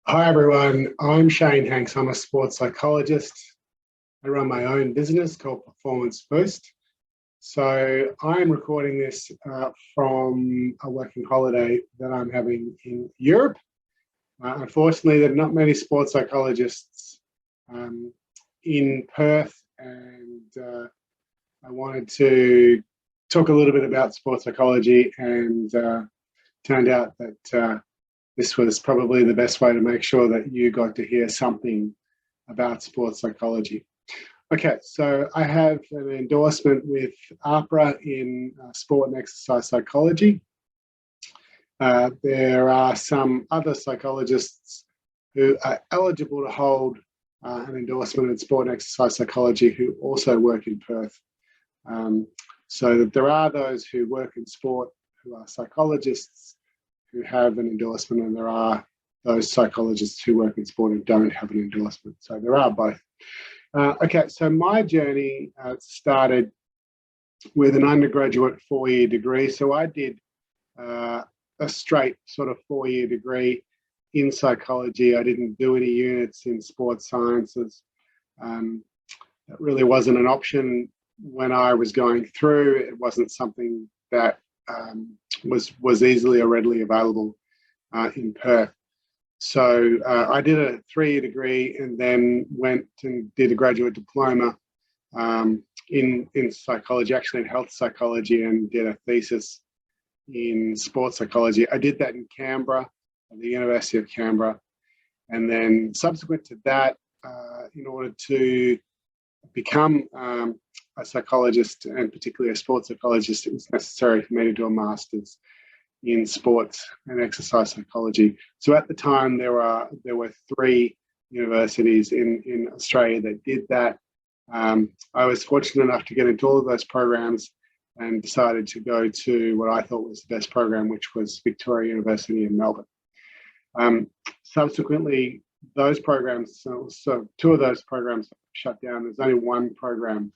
Hi everyone, I'm Shayne Hanks. I'm a sports psychologist. I run my own business called Performance Boost. So I'm recording this from a working holiday that I'm having in Europe. Unfortunately, there are not many sports psychologists in Perth, and I wanted to talk a little bit about sports psychology, and turned out that this was probably the best way to make sure that you got to hear something about sports psychology. Okay, so I have an endorsement with APRA in sport and exercise psychology. There are some other psychologists who are eligible to hold an endorsement in sport and exercise psychology who also work in Perth. So that there are those who work in sport who are psychologists who have an endorsement, and there are those psychologists who work in sport who don't have an endorsement. So there are both. Okay, so my journey started with an undergraduate 4-year degree. So I did a straight sort of 4-year degree in psychology. I didn't do any units in sports sciences. That really wasn't an option when I was going through. It wasn't something that was easily or readily available in Perth. So I did a 3-year degree and then went and did a graduate diploma in psychology, actually in health psychology, and did a thesis in sports psychology. I did that in Canberra, at the University of Canberra. And then subsequent to that, in order to become a psychologist, and particularly a sports psychologist, it was necessary for me to do a master's in sports and exercise psychology. So at the time, there were 3 universities in Australia that did that. I was fortunate enough to get into all of those programs and decided to go to what I thought was the best program, which was Victoria University in Melbourne. Subsequently, those programs, so 2 of those programs shut down. There's only 1 program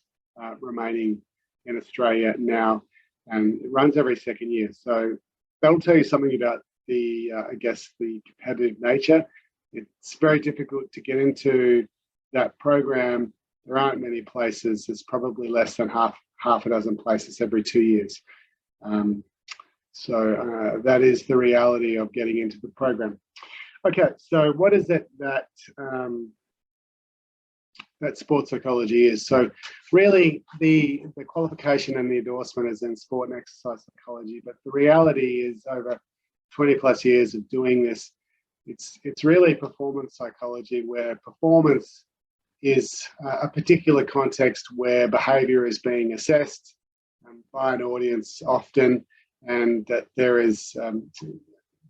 remaining in Australia now, and it runs every 2nd year. So that'll tell you something about the, I guess, the competitive nature. It's very difficult to get into that program. There aren't many places. There's probably less than half a dozen places every 2 years. So that is the reality of getting into the program. Okay, so what is it that that sports psychology is? So really the qualification and the endorsement is in sport and exercise psychology, but the reality is over 20 plus years of doing this, it's really performance psychology, where performance is a particular context where behavior is being assessed by an audience often, and that there is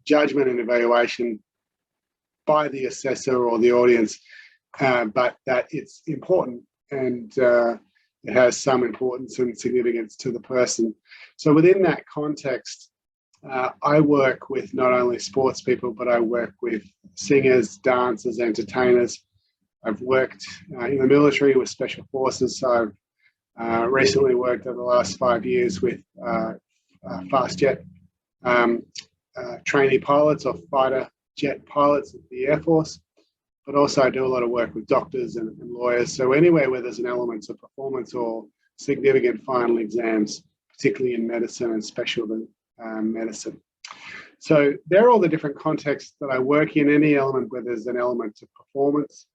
judgment and evaluation by the assessor or the audience, but that it's important, and it has some importance and significance to the person. So within that context, I work with not only sports people, but I work with singers, dancers, entertainers. I've worked in the military with special forces. So I've recently worked over the last 5 years with fast jet trainee pilots or fighter jet pilots at the Air Force, but also I do a lot of work with doctors and lawyers. So anywhere where there's an element of performance or significant final exams, particularly in medicine and specialty medicine. So there are all the different contexts that I work in, any element where there's an element of performance.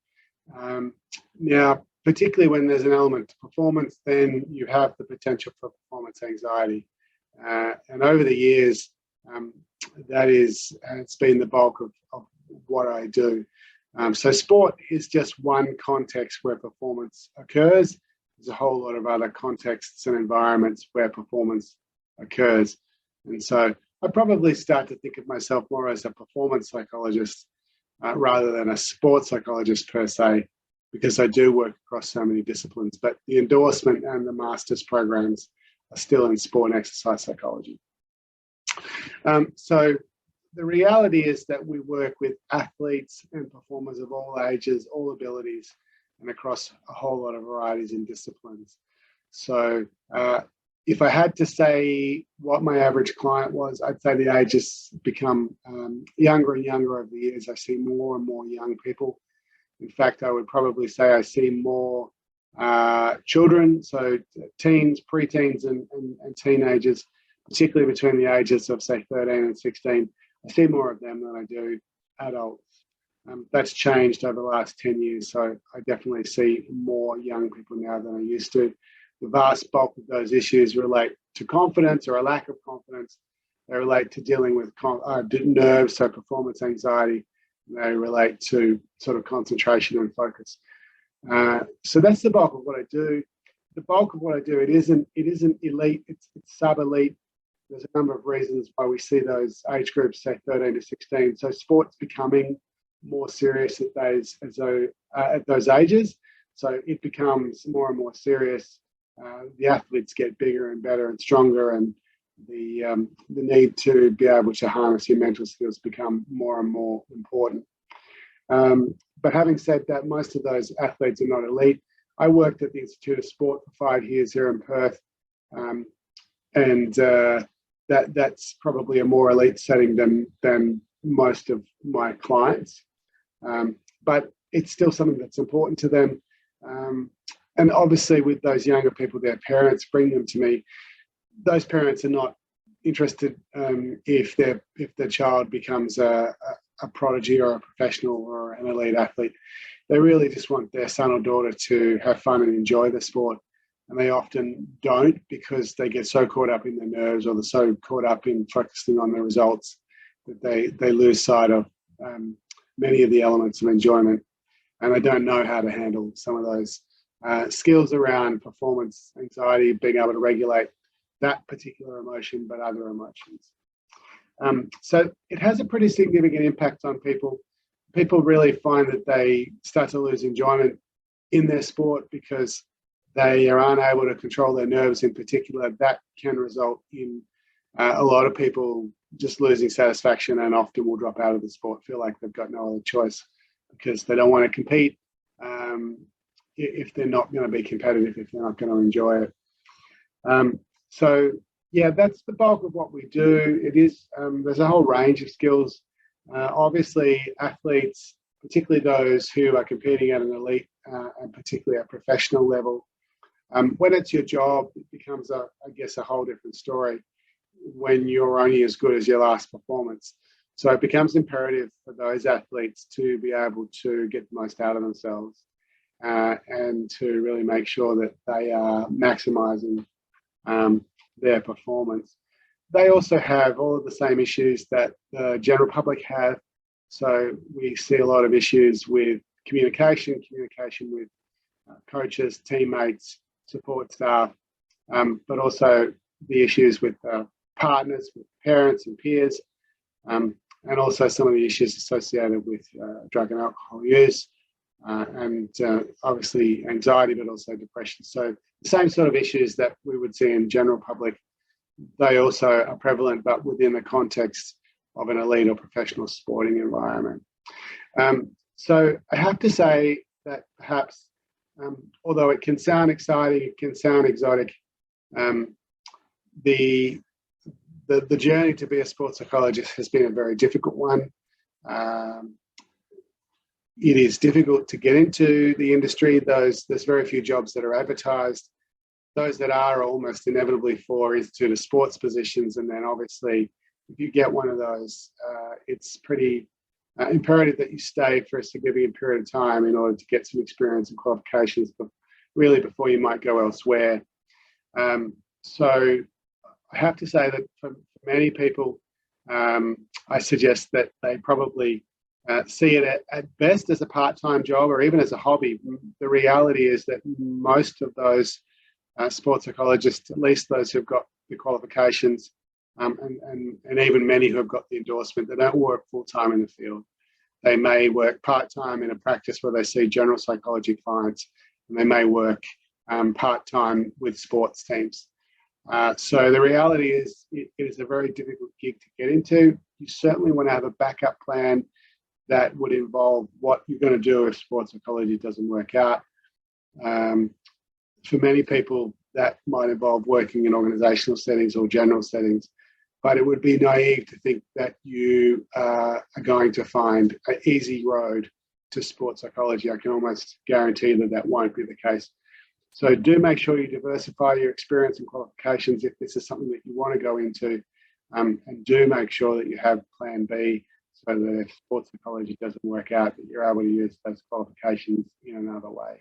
Now, particularly when there's an element to performance, then you have the potential for performance anxiety. And over the years, it's been the bulk of what I do. So sport is just one context where performance occurs. There's a whole lot of other contexts and environments where performance occurs. And so I probably start to think of myself more as a performance psychologist rather than a sports psychologist per se, because I do work across so many disciplines. But the endorsement and the master's programs are still in sport and exercise psychology. So the reality is that we work with athletes and performers of all ages, all abilities, and across a whole lot of varieties and disciplines. So if I had to say what my average client was, I'd say the ages become younger and younger over the years. I see more and more young people. In fact, I would probably say I see more children, so teens, preteens, and teenagers, particularly between the ages of, say, 13 and 16. I see more of them than I do adults. That's changed over the last 10 years, so I definitely see more young people now than I used to. The vast bulk of those issues relate to confidence or a lack of confidence. They relate to dealing with nerves, so performance anxiety. They relate to sort of concentration and focus. So that's the bulk of what I do. The bulk of what I do, it isn't elite, it's sub-elite. There's a number of reasons why we see those age groups, say 13 to 16. So sport's becoming more serious at those ages. So it becomes more and more serious. The athletes get bigger and better and stronger, and the need to be able to harness your mental skills become more and more important. But having said that, most of those athletes are not elite. I worked at the Institute of Sport for 5 years here in Perth, and that's probably a more elite setting than most of my clients. But it's still something that's important to them. And obviously with those younger people, their parents bring them to me. Those parents are not interested if their child becomes a prodigy or a professional or an elite athlete. They really just want their son or daughter to have fun and enjoy the sport. And they often don't, because they get so caught up in their nerves, or they're so caught up in focusing on the results, that they lose sight of many of the elements of enjoyment. And they don't know how to handle some of those skills around performance anxiety, being able to regulate that particular emotion, but other emotions. So it has a pretty significant impact on people. People really find that they start to lose enjoyment in their sport because they are unable to control their nerves in particular. That can result in a lot of people just losing satisfaction, and often will drop out of the sport, feel like they've got no other choice because they don't want to compete if they're not going to be competitive, if they're not going to enjoy it. So yeah, that's the bulk of what we do. It is there's a whole range of skills. Obviously, athletes, particularly those who are competing at an elite and particularly at professional level, when it's your job, it becomes, I guess, a whole different story when you're only as good as your last performance. So it becomes imperative for those athletes to be able to get the most out of themselves and to really make sure that they are maximising their performance. They also have all of the same issues that the general public have. So we see a lot of issues with communication with coaches, teammates, support staff, but also the issues with partners, with parents and peers, and also some of the issues associated with drug and alcohol use, and obviously anxiety, but also depression. So the same sort of issues that we would see in general public, they also are prevalent, but within the context of an elite or professional sporting environment. So I have to say that perhaps, although it can sound exciting, it can sound exotic, the journey to be a sports psychologist has been a very difficult one. It is difficult to get into the industry. There's very few jobs that are advertised. Those that are almost inevitably for Institute of Sports positions. And then obviously, if you get one of those, it's pretty imperative that you stay for a significant period of time in order to get some experience and qualifications, but really before you might go elsewhere. So I have to say that for many people, I suggest that they probably see it at best as a part-time job or even as a hobby. The reality is that most of those sports psychologists, at least those who've got the qualifications, and even many who have got the endorsement, they don't work full-time in the field. They may work part-time in a practice where they see general psychology clients, and they may work part-time with sports teams. So the reality is it is a very difficult gig to get into. You certainly want to have a backup plan that would involve what you're going to do if sports psychology doesn't work out. For many people, that might involve working in organisational settings or general settings. But it would be naive to think that you are going to find an easy road to sports psychology. I can almost guarantee that that won't be the case. So do make sure you diversify your experience and qualifications if this is something that you want to go into, and do make sure that you have plan B so that if sports psychology doesn't work out, that you're able to use those qualifications in another way.